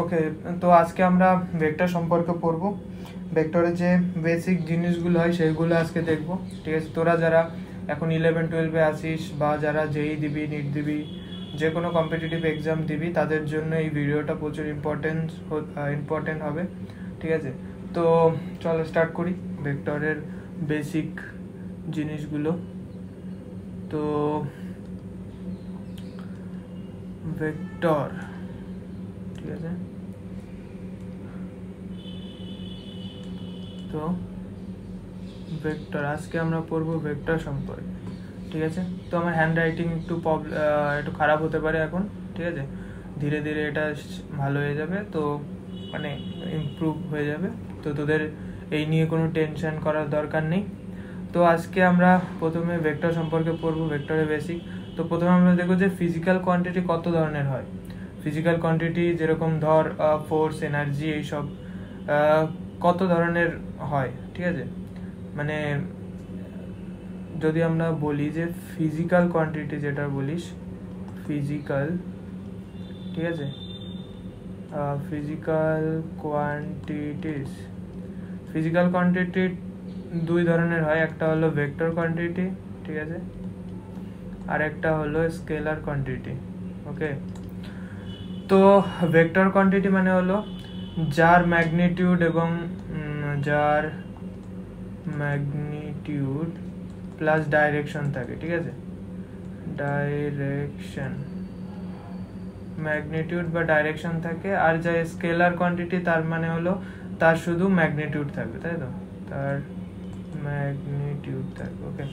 ওকে, তো আজকে আমরা ভেক্টর সম্পর্কে পড়বো। ভেক্টরের যে বেসিক জিনিসগুলো হয় সেগুলো আজকে দেখব। ঠিক আছে, তোরা যারা এখন 11-12-এ আসিস বা যারা জেই দিবি, নিট দিবি, যে কোনো কম্পিটিটিভ এক্সাম দিবি, তাদের জন্য এই ভিডিওটা প্রচুর ইম্পর্টেন্ট হবে। ঠিক আছে, তো চলো স্টার্ট করি ভেক্টরের বেসিক জিনিসগুলো। তো ভেক্টর, ঠিক আছে, তো ভেক্টর আজকে আমরা পড়বো ভেক্টর সম্পর্কে। ঠিক আছে, তো আমার হ্যান্ড রাইটিং একটু খারাপ হতে পারে এখন। ঠিক আছে, ধীরে ধীরে এটা ভালো হয়ে যাবে, তো মানে ইমপ্রুভ হয়ে যাবে। তো তোদের এই নিয়ে কোনো টেনশন করার দরকার নেই। তো আজকে আমরা প্রথমে ভেক্টর সম্পর্কে পড়বো, ভেক্টরের বেসিক। তো প্রথমে আমরা দেখবো যে ফিজিক্যাল কোয়ান্টিটি কত ধরনের হয়। ফিজিক্যাল কোয়ান্টিটি যেরকম ধর ফোর্স, এনার্জি, এইসব কত ধরনের হয়। ঠিক আছে, মানে যদি আমরা বলি যে ফিজিক্যাল কোয়ান্টিটি, যেটা বলিস ফিজিক্যাল, ঠিক আছে, ফিজিক্যাল কোয়ান্টিটি দুই ধরনের হয়। একটা হলো ভেক্টর কোয়ান্টিটি, ঠিক আছে, আর একটা হলো স্কেলার কোয়ান্টিটি। ওকে, তো ভেক্টর কোয়ান্টিটি মানে হলো যার ম্যাগনিটিউড এবং যার ম্যাগনিটিউড প্লাস ডাইরেকশন থাকে। ঠিক আছে, ম্যাগনিটিউড বা ডাইরেকশন থাকে। আর যা স্কেলার কোয়ান্টিটি, তার মানে হলো তার শুধু ম্যাগনিটিউড থাকবে, তাই তো, তার ম্যাগনিটিউড থাকবে। ওকে,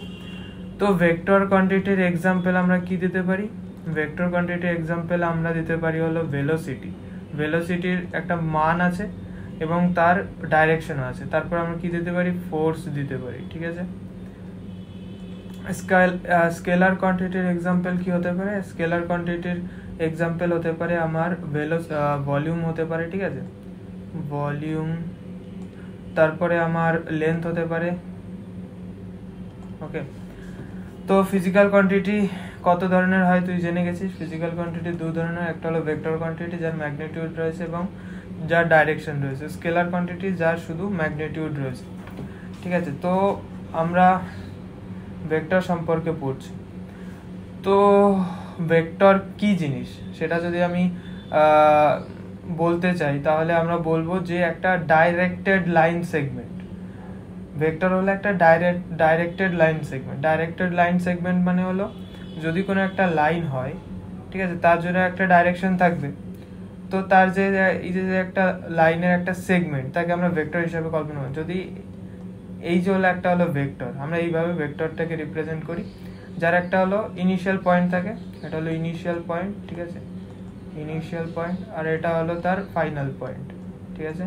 তো ভেক্টর কোয়ান্টিটির এক্সাম্পল আমরা কি দিতে পারি? ভেক্টর কোয়ান্টিটির এক্সাম্পল আমরা দিতে পারি হলো ভেলোসিটির একটা মান আছে এবং তার ডাইরেকশনও আছে। তারপর আমরা কি দিতে পারি? ফোর্স দিতে পারি। ঠিক আছে, স্কেলার কোয়ান্টিটির এক্সাম্পল কি হতে পারে? স্কেলার কোয়ান্টিটির এক্সাম্পল হতে পারে আমার ভলিউম হতে পারে। ঠিক আছে, ভলিউম, তারপরে আমার লেন্থ হতে পারে। ওকে, তো ফিজিক্যাল কোয়ান্টিটি কত ধরনের হয় তুই জেনে গেছিস। ফিজিক্যাল কোয়ান্টিটি দু ধরনের, একটা হলো ভেক্টর কোয়ান্টিটি যার ম্যাগনিটিউড রয়েছে এবং যার ডাইরেকশন রয়েছে, স্কেলার কোয়ান্টিটি যার শুধু ম্যাগনিটিউড রয়েছে। ঠিক আছে, তো আমরা ভেক্টর সম্পর্কে পড়ছি। তো ভেক্টর কি জিনিস সেটা যদি আমি বলতে চাই, তাহলে আমরা বলবো যে একটা ডাইরেক্টেড লাইন সেগমেন্ট। ভেক্টর হলো একটা ডাইরেক্টেড লাইন সেগমেন্ট মানে হলো যদি কোনো একটা লাইন হয়, ঠিক আছে, তার জন্য একটা ডাইরেকশন থাকবে। তো তার যে এই যে একটা লাইনের একটা সেগমেন্ট, তাকে আমরা ভেক্টর হিসাবে কল্পনা করি। যদি এই যে হলো একটা হলো ভেক্টর, আমরা এইভাবে ভেক্টরটাকে রিপ্রেজেন্ট করি, যার একটা হলো ইনিশিয়াল পয়েন্ট থাকে, এটা হলো ইনিশিয়াল পয়েন্ট। ঠিক আছে, ইনিশিয়াল পয়েন্ট, আর এটা হলো তার ফাইনাল পয়েন্ট। ঠিক আছে,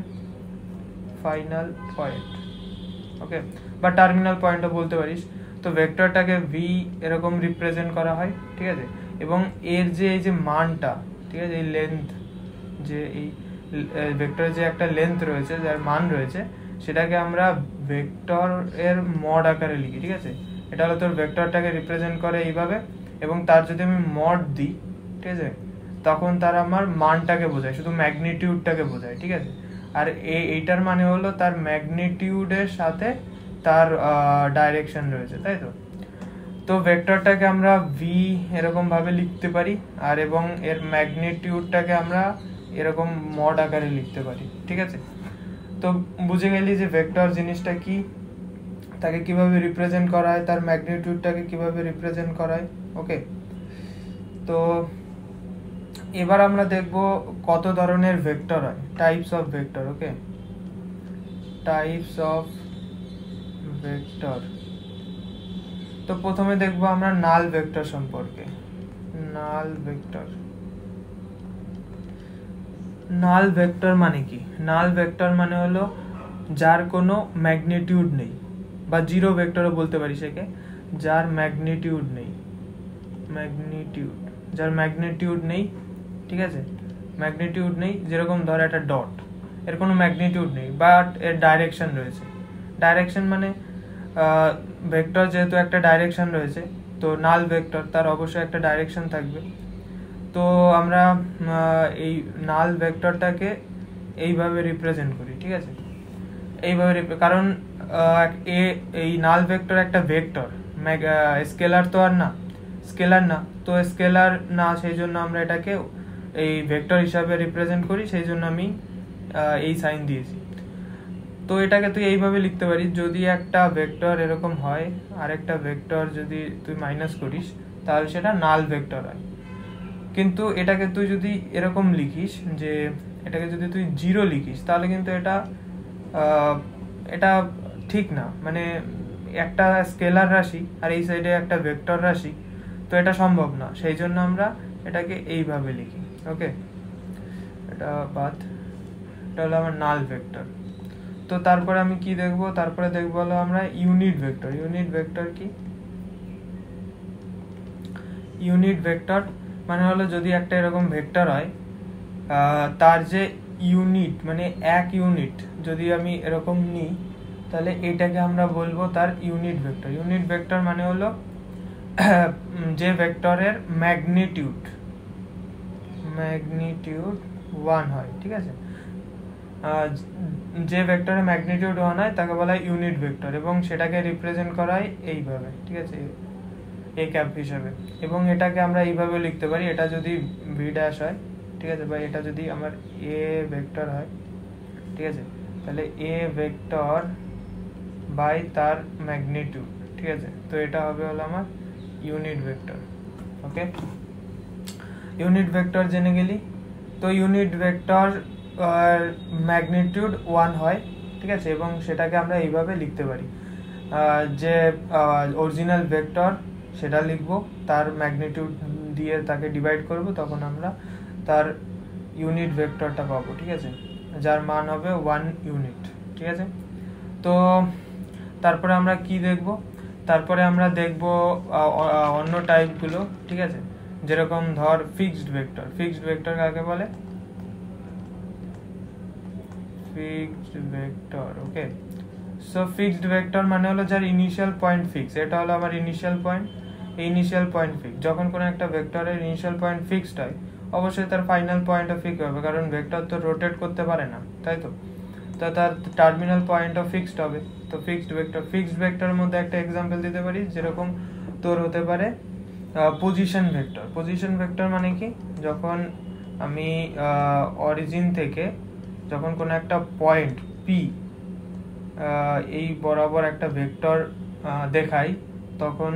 ফাইনাল পয়েন্ট, ওকে, বা টার্মিনাল পয়েন্টও বলতে পারিস। তো ভেক্টরটাকে ভি এরকম রিপ্রেজেন্ট করা হয়। ঠিক আছে, এবং এর যে এই যে মানটা, ঠিক আছে, এই লেন্থ, যে এই ভেক্টরের যে একটা লেন্থ রয়েছে, যার মান রয়েছে, সেটাকে আমরা ভেক্টর এর মড আকারে লিখি। ঠিক আছে, এটা হলো তোর ভেক্টরটাকে রিপ্রেজেন্ট করে এইভাবে, এবং তার যদি আমি মড দিই, ঠিক আছে, তখন তার আমার মানটাকে বোঝায়, শুধু ম্যাগনিটিউডটাকে বোঝায়। ঠিক আছে, আর এইটার মানে হলো তার ম্যাগনিটিউডের সাথে তার ডাইরেকশন রয়েছে, তাই তো। তো ভেক্টরটাকে আমরা ভি এরকম ভাবে লিখতে পারি, আর এবং এর ম্যাগনিটিউডটাকে আমরা এরকম মড আকারে লিখতে পারি। ঠিক আছে, তো বুঝে গেলি যে ভেক্টর জিনিসটা কি, তাকে কিভাবে রিপ্রেজেন্ট করা হয়, তার ম্যাগনিটিউডটাকে কিভাবে রিপ্রেজেন্ট করা হয়। ওকে, তো এবার আমরা দেখব কত ধরনের ভেক্টর হয়, types of vector. Okay, types of vector. তো প্রথমে দেখবো আমরা নাল ভেক্টর সম্পর্কে। নাল ভেক্টর মানে কি? নাল ভেক্টর মানে হলো যার কোনো ম্যাগনিটিউড নেই, বা জিরো ভেক্টরও বলতে পারি সেকে, যার ম্যাগনিটিউড নেই। যার ম্যাগনিটিউড নেই, ঠিক আছে, ম্যাগনিটিউড নেই, যেরকম ধর একটা ডট, এর কোনো ম্যাগনিটিউড নেই, বাট এর ডাইরেকশন রয়েছে। ডাইরেকশন মানে ভেক্টর যেহেতু একটা ডাইরেকশন রয়েছে, তো নাল ভেক্টর তার অবশ্যই একটা ডাইরেকশন থাকবে। তো আমরা এই নাল ভেক্টরটাকে এইভাবে রিপ্রেজেন্ট করি, ঠিক আছে, এইভাবে কারণ এই নাল ভেক্টর একটা ভেক্টর, স্কেলার তো আর না, স্কেলার না, তো স্কেলার না, সেই জন্য আমরা এটাকে এই ভেক্টর হিসাবে রিপ্রেজেন্ট করি, সেই জন্য আমি এই সাইন দিয়েছি। তো এটাকে তুই এইভাবে লিখতে পারিস, যদি একটা ভেক্টর এরকম হয় আর একটা ভেক্টর যদি তুই মাইনাস করিস তাহলে সেটা নাল ভেক্টর হয়। কিন্তু এটাকে তুই যদি এরকম লিখিস, যে এটাকে যদি তুই 0 লিখিস, তাহলে কিন্তু এটা ঠিক না, মানে একটা স্কেলার রাশি আর এই সাইডে একটা ভেক্টর রাশি, তো এটা সম্ভব না, সেই জন্য আমরা এটাকে এইভাবে লিখি। ওকে, এটা বাদ, এটা হলো আমার নাল ভেক্টর। তো তারপরে আমি কি দেখবো, তারপরে দেখবো হলো আমরা ইউনিট ভেক্টর। ইউনিট ভেক্টর কি? ইউনিট ভেক্টর মানে হলো যদি একটা এরকম ভেক্টর হয়, তার যে ইউনিট মানে এক ইউনিট যদি আমি এরকম নিই, তাহলে এটাকে আমরা বলবো তার ইউনিট ভেক্টর। ইউনিট ভেক্টর মানে হলো যে ভেক্টরের ম্যাগনিটিউড 1 হয়, ঠিক আছে, যে ভেক্টরের ম্যাগনিটিউড 1 হয় তাকে বলা হয় ইউনিট ভেক্টর, এবং সেটাকে রিপ্রেজেন্ট করা হয় এইভাবে, ঠিক আছে, এ ক্যাপ হিসাবে। এবং এটাকে আমরা এইভাবে লিখতে পারি, এটা যদি ভি ড্যাশ হয়, ঠিক আছে, বা এটা যদি আমার এ ভেক্টর হয়, ঠিক আছে, তাহলে এ ভেক্টর বাই তার ম্যাগনিটিউড, ঠিক আছে, তো এটা হবে হলো আমার ইউনিট ভেক্টর। ওকে, ইউনিট ভেক্টর জেনে গেলি। তো ইউনিট ভেক্টর ম্যাগনিটিউড 1 হয়, ঠিক আছে, এবং সেটাকে আমরা এইভাবে লিখতে পারি, যে অরিজিনাল ভেক্টর সেটা লিখবো, তার ম্যাগনিটিউড দিয়ে তাকে ডিভাইড করব, তখন আমরা তার ইউনিট ভেক্টরটা পাবো, ঠিক আছে, যার মান হবে 1 ইউনিট, ঠিক আছে। তো তারপরে আমরা কি দেখব, তারপরে আমরা দেখব অন্য টাইপগুলো, ঠিক আছে, যেরকম ধর ফিক্সড ভেক্টর। ফিক্সড ভেক্টর কাকে বলে? Fixed vector. Okay, so fixed vector মানে হলো যার ইনিশিয়াল পয়েন্ট ফিক্স। এটা হলো আমার ইনিশিয়াল পয়েন্ট, এই ইনিশিয়াল পয়েন্ট ফিক্স। যখন কোনো একটা ভেক্টরের ইনিশিয়াল পয়েন্ট ফিক্সড হয়, অবশ্যই তার ফাইনাল পয়েন্টও ফিক্স হবে, কারণ ভেক্টর তো রোটেট করতে পারে না, তাই তো, তো তার টার্মিনাল পয়েন্টও ফিক্সড হবে। তো ফিক্সড ভেক্টর, ফিক্সড ভেক্টরের মধ্যে একটা এক্সাম্পল দিতে পারি, যেরকম তোর হতে পারে পজিশন ভেক্টর। পজিশন ভেক্টর মানে কি? যখন আমি অরিজিন থেকে যখন কোনো একটা পয়েন্ট পি এই বরাবর একটা ভেক্টর দেখাই, তখন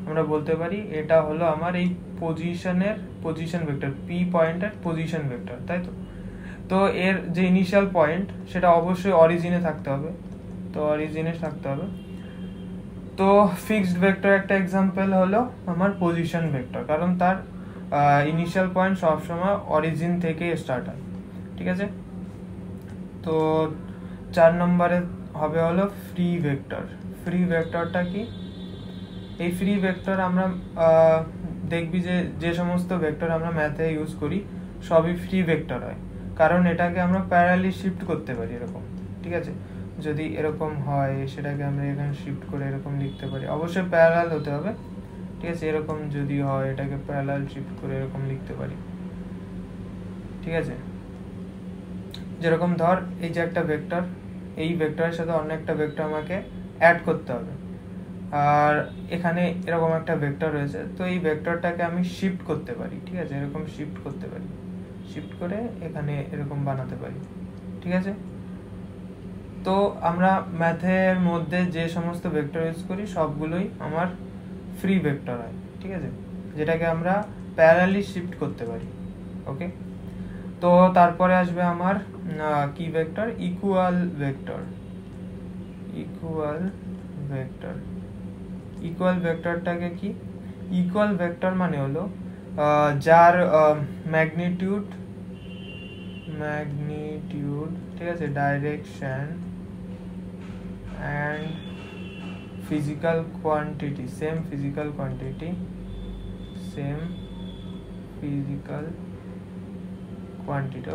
আমরা বলতে পারি এটা হলো আমার এই পজিশনের পজিশন ভেক্টর, পি পয়েন্টের পজিশন ভেক্টর, তাই তো। তো এর যে ইনিশিয়াল পয়েন্ট সেটা অবশ্যই অরিজিনে থাকতে হবে, তো অরিজিনে থাকতে হবে। তো ফিক্সড ভেক্টর একটা এক্সাম্পল হলো আমার পজিশন ভেক্টর, কারণ তার ইনিশিয়াল পয়েন্ট সবসময় অরিজিন থেকে স্টার্ট হয়, ঠিক আছে। তো 4 নম্বরে হবে হলো ফ্রি ভেক্টর। ফ্রি ভেক্টরটা কি? এই ফ্রি ভেক্টর আমরা দেখবি যে সমস্ত ভেক্টর আমরা ম্যাথে ইউজ করি সবই ফ্রি ভেক্টর হয়, কারণ এটাকে আমরা প্যারালালি শিফট করতে পারি এরকম, ঠিক আছে। যদি এরকম হয় সেটাকে আমরা এখানে শিফট করে এরকম লিখতে পারি, অবশ্যই প্যারালাল হতে হবে, ঠিক আছে। এরকম যদি হয় এটাকে প্যারালাল শিফট করে এরকম লিখতে পারি, ঠিক আছে। যেরকম ধর এই যে একটা ভেক্টর, এই ভেক্টরের সাথে অন্য একটা ভেক্টর আমাকে অ্যাড করতে হবে, আর এখানে এরকম একটা ভেক্টর রয়েছে, তো এই ভেক্টরটাকে আমি শিফট করতে পারি, ঠিক আছে, এরকম শিফট করতে পারি, শিফট করে এখানে এরকম বানাতে পারি, ঠিক আছে। তো আমরা ম্যাথের মধ্যে যে সমস্ত ভেক্টর ইউজ করি সবগুলোই আমার ফ্রি ভেক্টর হয়, ঠিক আছে, যেটাকে আমরা প্যারালালি শিফট করতে পারি। ওকে, তো তারপরে আসবে আমার কি vector? Equal vector. Equal vector, equal ভেক্টরটাকে কি? ইকুয়াল ভেক্টর মানে হলো যার ম্যাগনিটিউড, ঠিক আছে, direction and physical quantity, same physical quantity,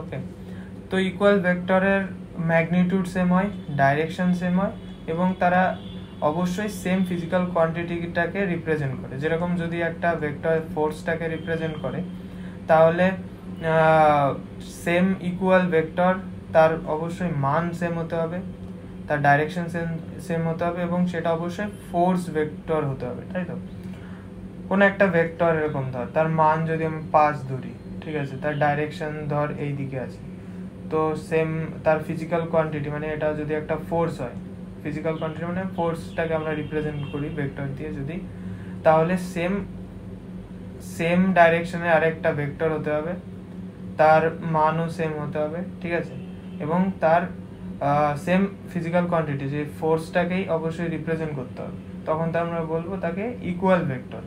okay. তো ইকুয়াল ভেক্টরের ম্যাগনিটিউড সেম হয়, ডাইরেকশন সেম হয়, এবং তারা অবশ্যই সেম ফিজিক্যাল কোয়ান্টিটিটাকে রিপ্রেজেন্ট করে। যেরকম যদি একটা ভেক্টর ফোর্সটাকে রিপ্রেজেন্ট করে, তাহলে সেম ইকুয়াল ভেক্টর তার অবশ্যই মান সেম হতে হবে, তার ডাইরেকশন সেম হতে হবে, এবং সেটা অবশ্যই ফোর্স ভেক্টর হতে হবে, তাই তো? কোন একটা ভেক্টর এরকম ধর, তার মান যদি আমি 5 ধরি, ঠিক আছে, তার ডাইরেকশন ধর এই দিকে আছে, তো সেম তার ফিজিক্যাল কোয়ান্টিটি, মানে এটা যদি একটা ফোর্স হয়, ফিজিক্যাল কোয়ান্টিটি মানে ফোর্সটাকে আমরা রিপ্রেজেন্ট করি ভেক্টর দিয়ে যদি, তাহলে সেম ডাইরেকশনে আরেকটা ভেক্টর হতে হবে, তার মানও সেম হতে হবে, ঠিক আছে, এবং তার সেম ফিজিক্যাল কোয়ান্টিটি, যে ফোর্সটাকেই অবশ্যই রিপ্রেজেন্ট করতে হবে, তখন তো আমরা বলবো তাকে ইকুয়াল ভেক্টর।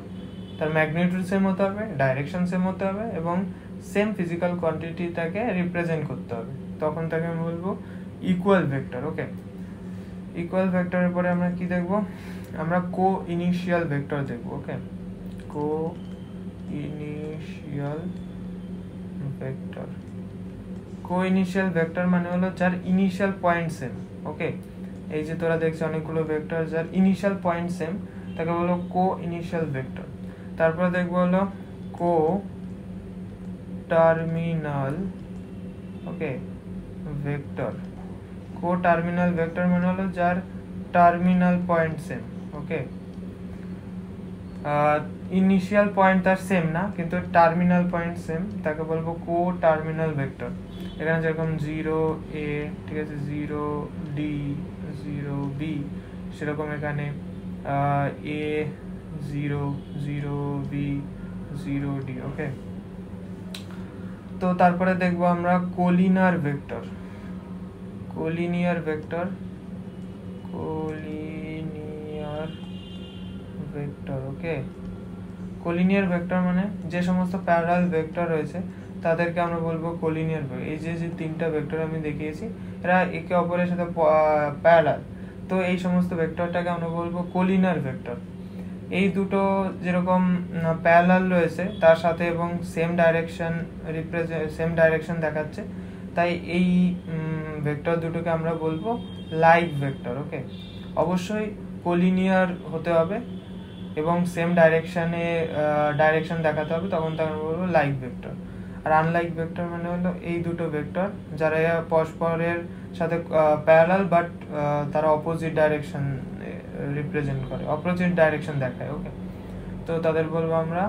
তার ম্যাগনিটিউড সেম হতে হবে, ডাইরেকশন সেম হতে হবে, এবং সেম ফিজিক্যাল কোয়ান্টিটিটাকে রিপ্রেজেন্ট করতে হবে, তখন তাকে আমি বলবো ইকুয়াল ভেক্টর। ওকে, ইকুয়াল ভেক্টরের পরে আমরা কি দেখব? আমরা কো ইনিশিয়াল ভেক্টর দেখব। ওকে, কো ইনিশিয়াল ভেক্টর। কো ইনিশিয়াল ভেক্টর মানে হলো যার ইনিশিয়াল পয়েন্ট সেম। ওকে, এই যে তোরা দেখছিস অনেকগুলো ভেক্টর যার ইনিশিয়াল পয়েন্ট সেম, তাকে বলো কো ইনিশিয়াল ভেক্টর। তারপর দেখবো হলো কো টার্মিনাল, ওকে, ভেক্টর। কো টার্মিনাল ভেক্টর মানে হলো যার টার্মিনাল পয়েন্ট সেম। ওকে, ইনিশিয়াল পয়েন্ট তার সেম না, কিন্তু টার্মিনাল পয়েন্ট সেম, তাকে বলবো কো টার্মিনাল ভেক্টর। এখানে যেরকম 0a, ঠিক আছে, 0d, 0b, সেরকম এখানে a 0, 0b, 0d। ওকে, তো তারপরে দেখবো আমরা collinear vector. Collinear vector, collinear vector. Okay, collinear vector মানে যে সমস্ত প্যারালাল ভেক্টর রয়েছে তাদেরকে আমরা বলবো কোলিনিয়ার ভেক্টর। এই যে যে তিনটা ভেক্টর আমি দেখিয়েছি এরা একে অপরের সাথে প্যারালাল, তো এই সমস্ত ভেক্টরটাকে আমরা বলবো কোলিনিয়ার ভেক্টর। এই দুটো যেরকম প্যারালাল রয়েছে তার সাথে এবং সেম ডাইরেকশন দেখাচ্ছে, তাই এই ভেক্টর দুটোকে আমরা বলবো লাইক ভেক্টর। ওকে, অবশ্যই কোলিনিয়ার হতে হবে এবং সেম ডাইরেকশন দেখাতে হবে, তখন তাকে আমরা বলবো লাইক ভেক্টর। আর আনলাইক ভেক্টর মানে হলো এই দুটো ভেক্টর যারা পরস্পরের সাথে প্যারালাল বাট তারা অপোজিট ডাইরেকশন রিপ্রেজেন্ট করে, অপোজিট ডাইরেকশন দেখায়। ওকে, তো তাদের বলবো আমরা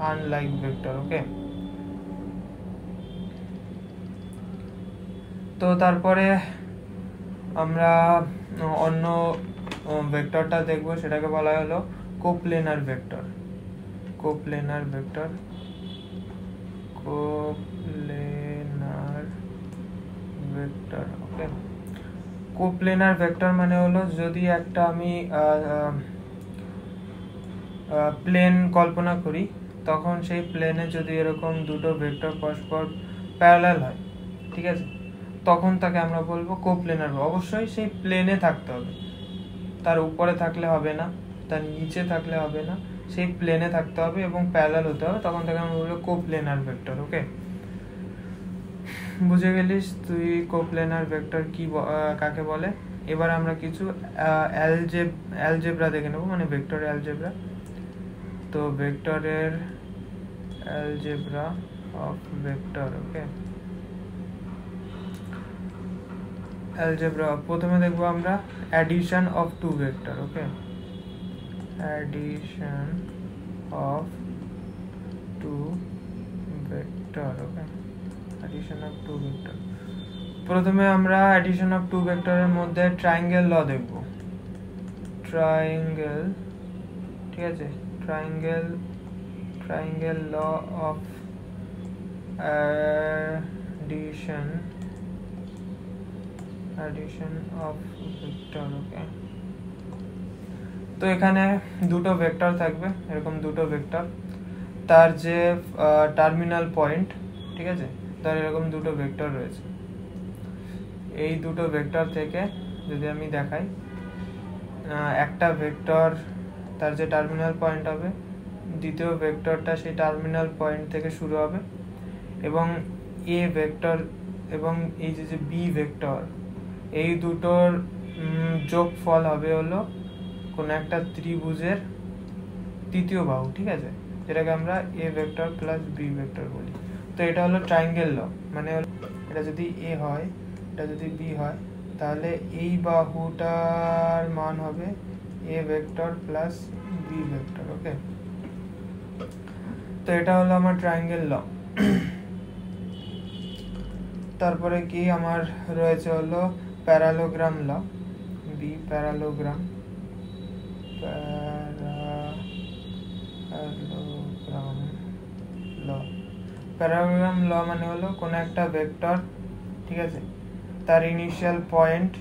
আনলাইক ভেক্টর। ওকে, তো তারপরে আমরা অন্য ভেক্টরটা দেখবো, সেটাকে বলা হলো coplanar vector. Coplanar vector, coplanar vector. Okay, coplanar vector মানে হলো যদি একটা আমি প্লেন কল্পনা করি, তখন সেই প্লেনে যদি এরকম দুটো ভেক্টর পরস্পর প্যারালাল হয়, ঠিক আছে, তখন তাকে আমরা বলবো কোপ্লেনার। অবশ্যই সেই প্লেনে থাকতে হবে, তার উপরে থাকলে হবে না, তার নিচে থাকলে হবে না, সেই প্লেনে থাকতে হবে এবং প্যারালাল হতে হবে, তখন তাকে আমরা বলবো কোপ্লেনার ভেক্টর। ওকে, বুঝে গেলিস তুই কোপ্লেনার ভেক্টর কি কাকে বলে? এবার আমরা কিছু অ্যালজেব্রা দেখে নেব, মানে ভেক্টর অ্যালজেব্রা। তো ভেক্টরের algebra of vector. Okay, algebra প্রথমে দেখবো আমরা addition of two vector. Okay, addition of two vector. Okay, addition of two vector. প্রথমে আমরা অ্যাডিশন অফ টু ভেক্টরের মধ্যে ট্রায়াঙ্গেল ল দেখব। ট্রায়াঙ্গেল, ঠিক আছে, triangle law of addition of vector. Okay, তো এখানে দুটো ভেক্টর থাকবে, এরকম দুটো ভেক্টর, তার যে টার্মিনাল পয়েন্ট, ঠিক আছে, তার এরকম দুটো ভেক্টর রয়েছে। এই দুটো ভেক্টর থেকে যদি আমি দেখাই, একটা ভেক্টর তার যে টার্মিনাল পয়েন্ট হবে, দ্বিতীয় ভেক্টরটা সেই টার্মিনাল পয়েন্ট থেকে শুরু হবে, এবং এ ভেক্টর এবং এই যে বি ভেক্টর, এই দুটোর যোগফল হবে হলো কোন একটা ত্রিভুজের তৃতীয় বাহু, ঠিক আছে, যেটাকে আমরা a vector plus B vector বলি। তো এটা হলো ট্রায়াঙ্গেল ল, মানে এটা যদি এ হয়, এটা যদি বি হয়, তাহলে এই বাহুটার মান হবে এ vector plus B vector. Okay, তো এটা হলো আমার ট্রায়াঙ্গেল ল। তারপরে কি আমার রয়েছে হলো প্যারালোগ্রাম ল, বি প্যারালোগ্রাম ল। প্যারালোগ্রাম ল মানে হলো কোন একটা ভেক্টর, ঠিক আছে, তার ইনিশিয়াল পয়েন্ট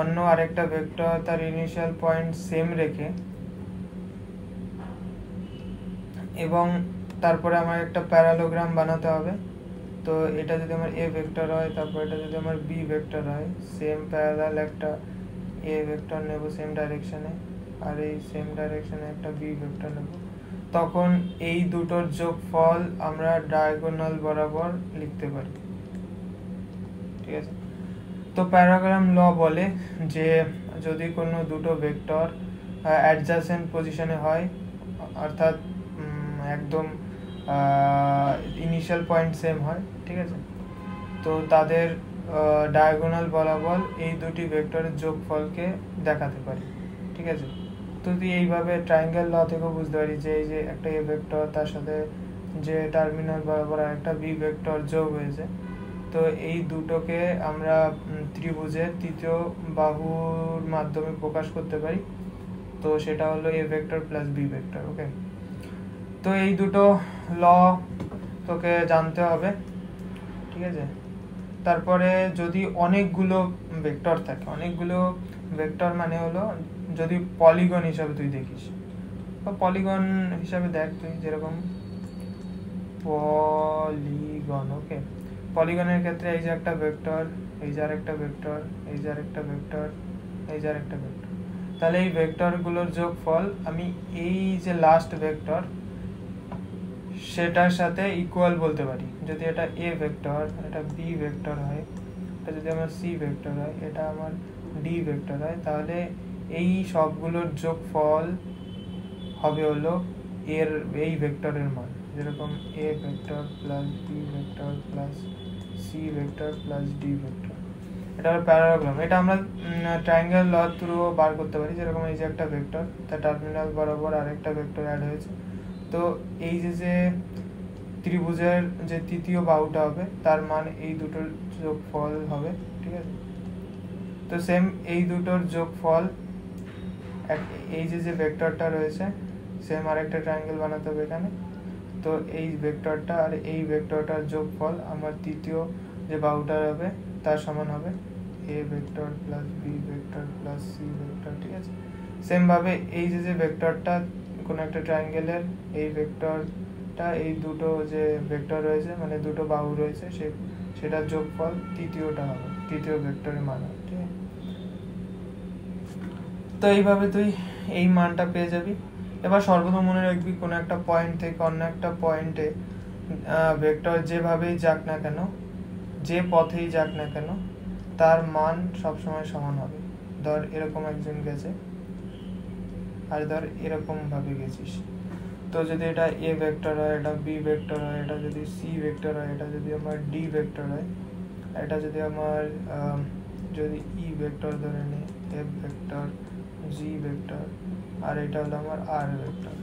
অন্য আরেকটা ভেক্টর তার ইনিশিয়াল পয়েন্ট সেম রেখে, এবং তারপরে আমার একটা প্যারালোগ্রাম বানাতে হবে। তো এটা যদি আমার এ ভেক্টর হয়, তারপর এটা যদি আমার বি ভেক্টর হয়, সেম প্যারালাল একটা এ ভেক্টর নেব সেম ডাইরেকশনে, আর এই সেম ডাইরেকশনে একটা বি ভেক্টর নেব, তখন এই দুটোর যোগফল আমরা ডায়াগোনাল বরাবর লিখতে পারি। ঠিক আছে, তো প্যারাগ্রাম ল বলে যে যদি কোনো দুটো ভেক্টর অ্যাডজাসেন্ট পজিশনে হয়, অর্থাৎ একদম ইনিশিয়াল পয়েন্ট সেম হয়, ঠিক আছে, তো তাদের ডায়াগোনাল বরাবর এই দুটি ভেক্টরের যোগফলকে দেখাতে পারি। ঠিক আছে, তো তুই এইভাবে ট্রায়াঙ্গেল ল থেকেও বুঝতে পারি যে এই যে একটা এ ভেক্টর তার সাথে যে টার্মিনাল বরাবর একটা বি ভেক্টর যোগ হয়েছে, তো এই দুটোকে আমরা ত্রিভুজের তৃতীয় বাহুর মাধ্যমে প্রকাশ করতে পারি। তো সেটা হলো A vector plus B vector. Okay, তো এই দুটো ল তোকে জানতে হবে। ঠিক আছে, তারপরে যদি অনেকগুলো ভেক্টর থাকে, অনেকগুলো ভেক্টর মানে হলো যদি পলিগন হিসাবে তুই দেখিস, বা পলিগন হিসাবে দেখ তুই, যেরকম পলিগন। ওকে, পলিগনের ক্ষেত্রে এই যে একটা ভেক্টর, এই যে আরেকটা ভেক্টর, এই যে আরেকটা ভেক্টর, এই যে আরেকটা ভেক্টর, তাহলে এই ভেক্টরগুলোর যোগফল আমি এই যে লাস্ট ভেক্টর সেটার সাথে ইকুয়াল বলতে পারি। যদি এটা এ ভেক্টর, এটা বি ভেক্টর হয়, এটা যদি আমার সি ভেক্টর হয়, এটা আমার ডি ভেক্টর হয়, তাহলে এই সবগুলোর যোগফল হবে হলো এর এই ভেক্টরের মান, যেরকম a vector plus B vector plus C vector plus d vector. এটা হলো প্যারাগ্রাম। এটা আমরা ট্রায়াঙ্গেল ল থ্রু বার করতে পারি, যেরকম এই যে একটা ভেক্টর, তার টার্মিনাল বরাবর আরেকটা ভেক্টর অ্যাড হয়েছে, তো এই যে ত্রিভুজের যে তৃতীয় বাহুটা হবে তার মান এই দুটোর যোগফল হবে। ঠিক আছে, তো সেম এই দুটোর যোগফল এই যে ভেক্টরটা রয়েছে, সেম আরেকটা ট্রায়াঙ্গেল বানাতে হবে এখানে, তো এই ভেক্টরটা আর এই ভেক্টরটার যোগফল আমার তৃতীয় যে বাহুটা হবে তার সমান হবে এ vector plus B vector plus C vector. ঠিক আছে, সেম ভাবে এই যে ভেক্টরটা কোন একটা ট্রায়াঙ্গেলের এই ভেক্টরটা এই দুটো যে ভেক্টর রয়েছে মানে দুটো বাহু রয়েছে সেটার যোগফল তৃতীয়টা হবে, তৃতীয় ভেক্টরের মান হবে। ঠিক আছে, তো এইভাবে তুই এই মানটা পেয়ে যাবি। এবার সর্বদা মনে রাখবি কোনো একটা পয়েন্ট থেকে অন্য একটা পয়েন্টে ভেক্টর যেভাবেই যাক না কেন, যে পথেই যাক না কেন, তার মান সবসময় সমান হবে। ধর এরকম একজন গেছে আর ধর এরকম ভাবে গেছিস, তো যদি এটা এ ভেক্টর হয়, এটা বি ভেক্টর হয়, এটা যদি সি ভেক্টর হয়, এটা যদি আমার ডি ভেক্টর হয়, এটা যদি আমার যদি ই ভেক্টর ধরে নিই, এফ ভেক্টর, জি ভেক্টর, আর এটা হলো আমার আর ভেক্টর,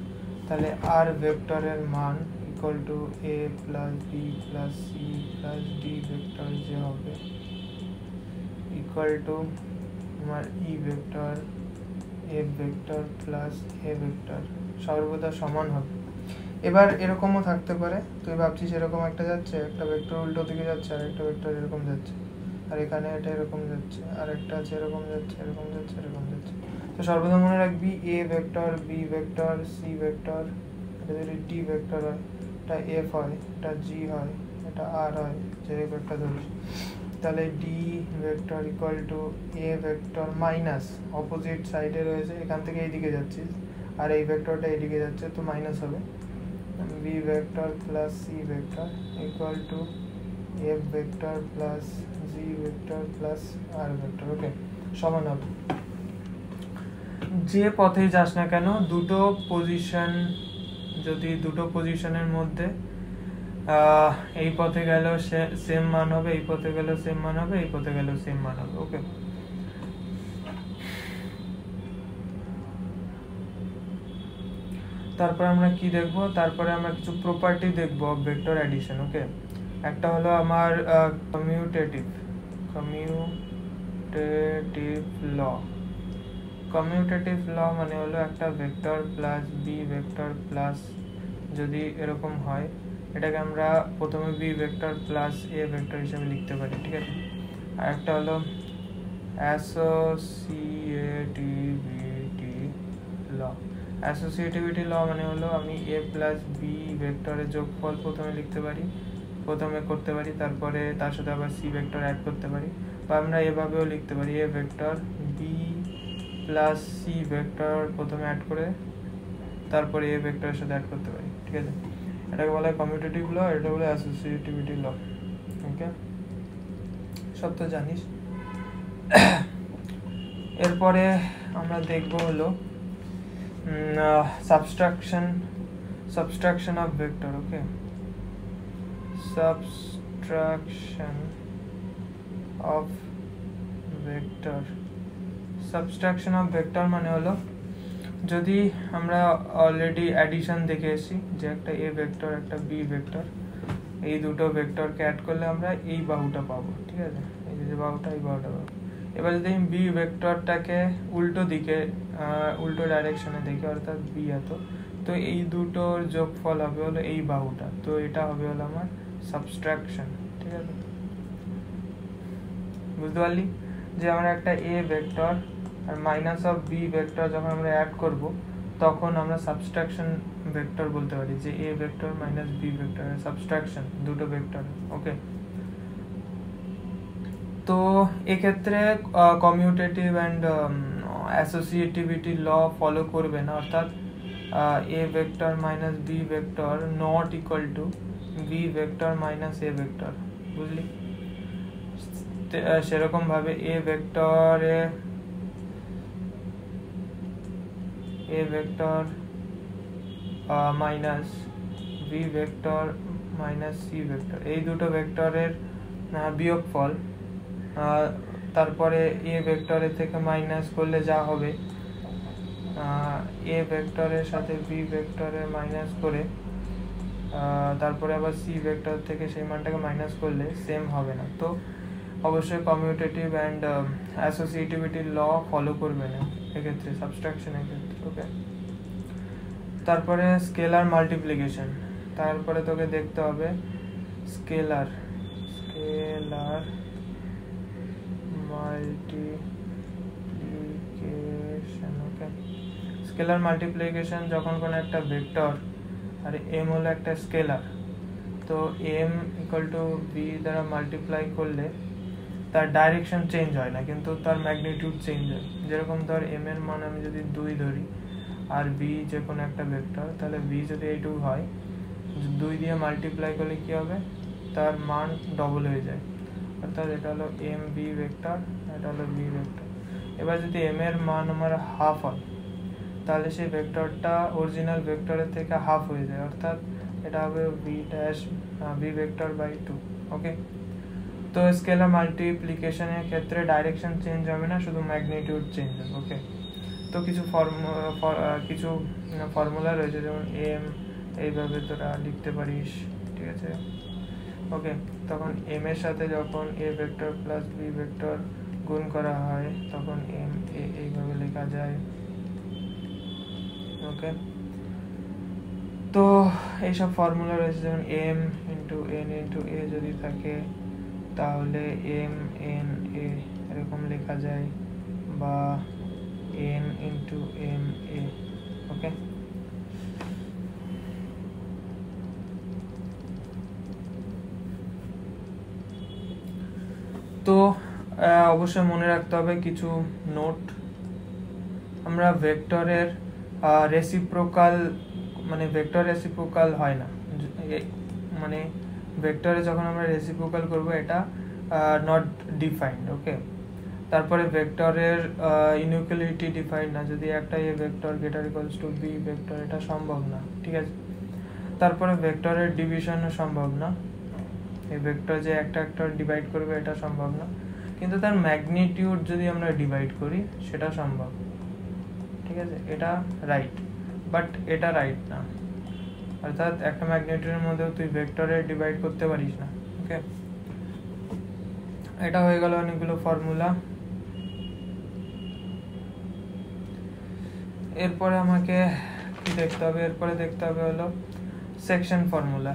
তাহলে আর ভেক্টরের মান equal to a plus b plus c plus d vector যে হবে ইকুয়াল টু আমার e vector, f vector plus a vector সর্বদা সমান হবে। এবার এরকমও থাকতে পারে, তুই ভাবছিস এরকম একটা যাচ্ছে, একটা ভেক্টর উল্টো দিকে যাচ্ছে, আর একটা ভেক্টর এরকম যাচ্ছে, আর এখানে এটা এরকম যাচ্ছে, আর একটা আছে এরকম যাচ্ছে, এরকম যাচ্ছে, এরকম যাচ্ছে। তো সর্বদা মনে রাখবি a vector, b vector, c vector, এটা যদি ডি ভেক্টর হয়, এটা এফ হয়, এটা জি হয়, এটা আর হয়, যে ভেক্টর ধরিস, তাহলে D vector equal to A vector minus opposite সাইডে রয়েছে, এখান থেকে এইদিকে যাচ্ছিস আর এই ভেক্টরটা এইদিকে যাচ্ছে, তো মাইনাস হবে B vector plus C vector equal to F vector plus G vector plus R vector. Okay, সমান হবে। যে পথেই যাস না কেন, দুটো পজিশন যদি দুটো পজিশনের মধ্যে এই পথে গেল সেম মান হবে, এই পথে গেল সেম মান হবে, এই পথে গেল সেম মান হবে। ওকে, তারপরে আমরা কি দেখব, তারপরে আমরা কিছু প্রপার্টি দেখব অফ ভেক্টর অ্যাডিশন। ওকে, একটা হলো আমার কমিউটেটিভ ল। কমিউটেটিভ ল মানে হলো একটা vector plus B vector plus যদি এরকম হয়, এটাকে আমরা প্রথমে b vector plus a vector হিসেবে লিখতে পারি, ঠিক আছে। আর একটা হলো অ্যাসোসিয়েটিভিটি ল। অ্যাসোসিয়েটিভিটি ল মানে হলো আমি এ প্লাস বি ভেক্টরের যোগফল প্রথমে লিখতে পারি, প্রথমে করতে পারি, তারপরে তার সাথে আবার সি ভেক্টর অ্যাড করতে পারি, বা আমরা এভাবেও লিখতে পারি a vector b plus C vector প্রথমে অ্যাড করে তারপরে এ ভেক্টরের সাথে অ্যাড করতে পারি, ঠিক আছে। এটাকে বলা হয় কমিউটেটিভ ল, এটা বলে অ্যাসোসিয়েটিভিটি ল। ওকে, সব তো জানিস। এরপরে আমরা দেখব হলো subtraction of vector. Okay, subtraction of vector মানে হলো যদি আমরা অলরেডি অ্যাডিশন দেখে এসেছি যে একটা এ ভেক্টর একটা বি ভেক্টর, এই দুটো ভেক্টরকে অ্যাড করলে আমরা এই বাহুটা পাবো, ঠিক আছে, এই যে বাহুটা, এই বাহুটা পাবো। এবার যদি আমি বি ভেক্টরটাকে উল্টো দিকে উল্টো ডাইরেকশনে দেখি, অর্থাৎ বি এত, তো এই দুটোর যোগফল হবে হলো এই বাহুটা, তো এটা হবে হলো আমার সাবট্রাকশন, ঠিক আছে। বুঝতে পারলি যে আমরা একটা এ ভেক্টর আর মাইনাস অফ বি ভেক্টর যখন আমরা অ্যাড করব তখন আমরা সাবট্রাকশন ভেক্টর বলতে পারি, যে a vector minus b vector subtraction দুটো ভেক্টর। ওকে, তো এক্ষেত্রে commutative and associativity law follow করবে না, অর্থাৎ a vector minus b vector not equal to b vector minus a vector, বুঝলি। সেরকম ভাবে a vector minus b vector minus c vector, এই দুটো ভেক্টরের বিয়োগফল তারপরে এ ভেক্টরের থেকে মাইনাস করলে যা হবে, এ ভেক্টরের সাথে বি ভেক্টরের মাইনাস করে তারপরে আবার সি ভেক্টর থেকে সেই মানটাকে মাইনাস করলে সেম হবে না, তো অবশ্যই commutative and associativity law follow করবে না এক্ষেত্রে, সাবট্রাকশনের ক্ষেত্রে। ওকে, তারপরে স্কেলার মাল্টিপ্লিকেশন, তারপরে তোকে দেখতে হবে স্কেলার মাল্টিপ্লিকেশন। ওকে, স্কেলার মাল্টিপ্লিকেশন যখন কোনো একটা ভেক্টর আর এম হলো একটা স্কেলার, তো এম ইকুয়াল টু বি দ্বারা মাল্টিপ্লাই করলে তার ডাইরেকশন চেঞ্জ হয় না, কিন্তু তার ম্যাগনিটিউড চেঞ্জ হয়। যেরকম ধর এম এর মান আমি যদি 2 ধরি আর বি যে কোনো একটা ভেক্টর, তাহলে বি যদি এইটু হয়, 2 দিয়ে মাল্টিপ্লাই করলে কি হবে, তার মান ডবল হয়ে যায়, অর্থাৎ এটা হলো এম বি ভেক্টর, এটা হলো বি ভেক্টর। এবার যদি এম এর মান আমার হাফ হয়, তাহলে সেই ভেক্টরটা অরিজিনাল ভেক্টরের থেকে হাফ হয়ে যায়, অর্থাৎ এটা হবে b dash b vector by 2। Okay, তো স্কেলার মাল্টিপ্লিকেশনের ক্ষেত্রে ডাইরেকশন চেঞ্জ হবে না, শুধু ম্যাগনিটিউড চেঞ্জ হবে। ওকে, তো কিছু ফর্মুলা রয়েছে, যেমন এম এইভাবে তোরা লিখতে পারিস, ঠিক আছে। ওকে, তখন এম এর সাথে যখন a vector plus B vector গুণ করা হয় তখন এম এ এইভাবে লেখা যায়। ওকে, তো এইসব ফর্মুলা রয়েছে, যেমন এম ইন্টু এন ইন্টু এ যদি থাকে তাহলে এম এন এ এরকম লেখা যায়, বা এন ইন্টু এম এ। ওকে, তো অবশ্যই মনে রাখতে হবে কিছু নোট। আমরা ভেক্টরের রেসিপ্রোকাল মানে ভেক্টর রেসিপ্রোকাল হয় না, মানে ভেক্টরে যখন আমরা রেসিপ্রোকাল করব এটা নট ডিফাইন্ড। ওকে, তারপরে ভেক্টরের ইনইকুয়ালিটি ডিফাইন্ড না, যদি একটা a vector greater equals to b vector, এটা সম্ভব না, ঠিক আছে। তারপরে ভেক্টরের ডিভিশনও সম্ভব না, এই ভেক্টর যে একটা ডিভাইড করবে এটা সম্ভব না, কিন্তু তার ম্যাগনিটিউড যদি আমরা ডিভাইড করি সেটা সম্ভব। ঠিক আছে, এটা রাইট, বাট এটা রাইট না, অর্থাৎ একটা ম্যাগনিটিউডের মধ্যেও তুই ভেক্টরে ডিভাইড করতে পারিস না। ওকে, এটা হয়ে গেল অনেকগুলো ফর্মুলা। এরপরে আমাকে কি দেখতে হবে, এরপরে দেখতে হবে হলো সেকশন ফর্মুলা।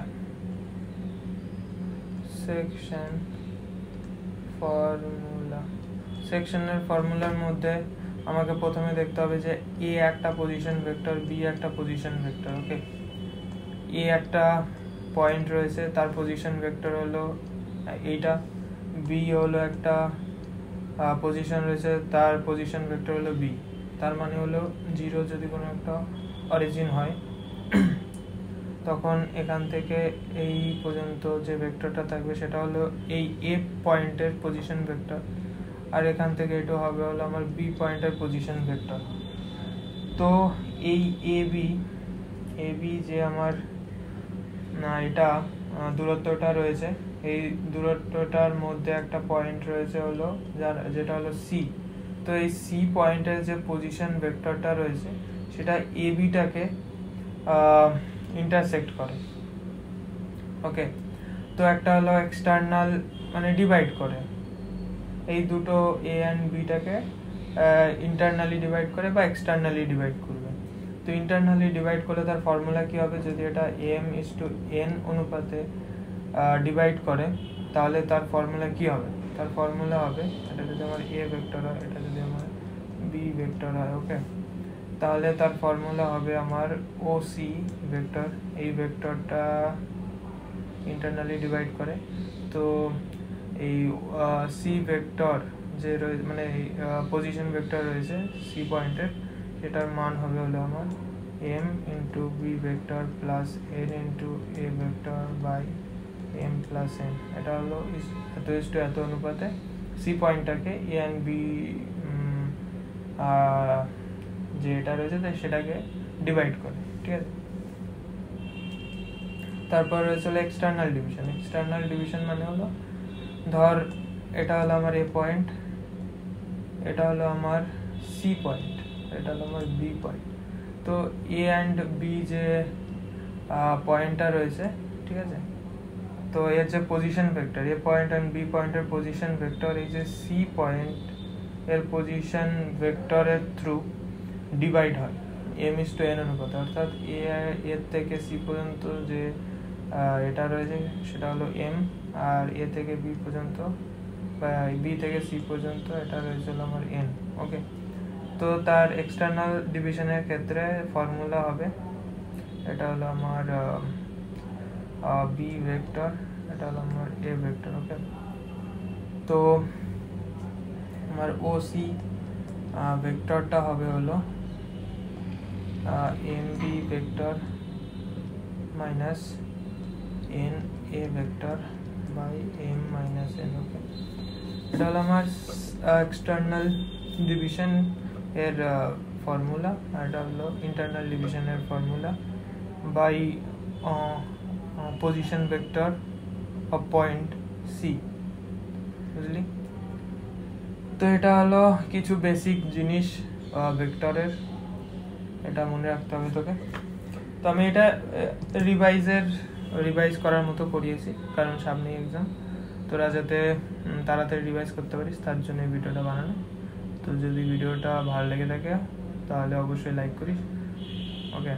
সেকশনের ফর্মুলার মধ্যে আমাকে প্রথমে দেখতে হবে যে এ একটা পজিশন ভেক্টর, বি একটা পজিশন ভেক্টর। ওকে, এ একটা পয়েন্ট রয়েছে, তার পজিশন ভেক্টর হলো এইটা, বি হলো একটা পজিশন রয়েছে, তার পজিশন ভেক্টর হলো বি। তার মানে হলো 0 যদি কোনো একটা অরিজিন হয় তখন এখান থেকে এই পর্যন্ত যে ভেক্টরটা থাকবে সেটা হলো এই এ পয়েন্টের পজিশন ভেক্টর, আর এখান থেকে এটা হবে হলো আমার বি পয়েন্টের পজিশন ভেক্টর। তো এই এ বি যে আমার এটা দূরত্বটা রয়েছে, এই দূরত্বটার মধ্যে একটা পয়েন্ট রয়েছে হলো যেটা হলো সি। তো এই সি পয়েন্টের যে পজিশন ভেক্টরটা রয়েছে সেটা এ বিটাকে ইন্টারসেক্ট করে। ওকে, তো একটা হলো এক্সটার্নাল মানে ডিভাইড করে, এই দুটো এ অ্যান্ড বিটাকে ইন্টারনালি ডিভাইড করে বা এক্সটার্নালি ডিভাইড করবে। তো ইন্টারনালি ডিভাইড করলে তার ফর্মুলা কি হবে, যদি এটা m/n অনুপাতে ডিভাইড করে তাহলে তার ফর্মুলা কি হবে, তার ফর্মুলা হবে এটা যদি আমার এ ভেক্টর হয়, এটা যদি আমার বি ভেক্টর হয়। ওকে, তাহলে তার ফর্মুলা হবে আমার OC ভেক্টর, এই ভেক্টরটা ইন্টারনালি ডিভাইড করে। তো এই সি ভেক্টর যে রয়েছে মানে পজিশন ভেক্টর রয়েছে সি পয়েন্টের, সেটার মান হবে হলো আমার m into b vector plus n into a vector by m plus n। এটা হলো এত অনুপাতে সি পয়েন্টটাকে এ অ্যান্ড বি যে এটা রয়েছে সেটাকে ডিভাইড করে। ঠিক আছে, তারপর রয়েছে হলো এক্সটার্নাল ডিভিশন। এক্সটার্নাল ডিভিশন মানে হলো ধর এটা হলো আমার এ পয়েন্ট, এটা হলো আমার সি পয়েন্ট, এটা হলো আমার বি পয়েন্ট। তো এ অ্যান্ড বি যে পয়েন্টটা রয়েছে, ঠিক আছে, তো এর যে position vector a point and b পয়েন্টের পজিশন ভেক্টর, এই যে সি পয়েন্ট এর পজিশন ভেক্টরের থ্রু ডিভাইড হয় m/n অনুপাতে, অর্থাৎ এর থেকে সি পর্যন্ত যে এটা রয়েছে সেটা হলো m, আর এ থেকে বি পর্যন্ত বা বি থেকে সি পর্যন্ত এটা রয়েছে হলো আমার n। ওকে, তো তার এক্সটার্নাল ডিভিশনের ক্ষেত্রে ফর্মুলা হবে এটা হলো আমার বি ভেক্টর, এটা হলো আমার এ ভেক্টর। ওকে, তো আমার OC ভেক্টরটা হবে হলো mb vector minus n a vector by m minus n। Okay, এটা হলো আমার এক্সটার্নাল ডিভিশন এর ফর্মুলা, আর এটা হলো ইন্টারনাল ডিভিশনের formula by position vector of point c. বুঝলি? তো এটা হলো কিছু বেসিক জিনিস ভেক্টরের, এটা মনে রাখতে হবে তোকে। তো আমি এটা রিভাইজ করার মতো করিয়েছি, কারণ সামনে এক্সাম, তোরা যাতে তাড়াতাড়ি রিভাইজ করতে পারিস তার জন্য এই ভিডিওটা বানানো। তো যদি ভিডিওটা ভালো লেগে থাকে তাহলে অবশ্যই লাইক করিস। ওকে।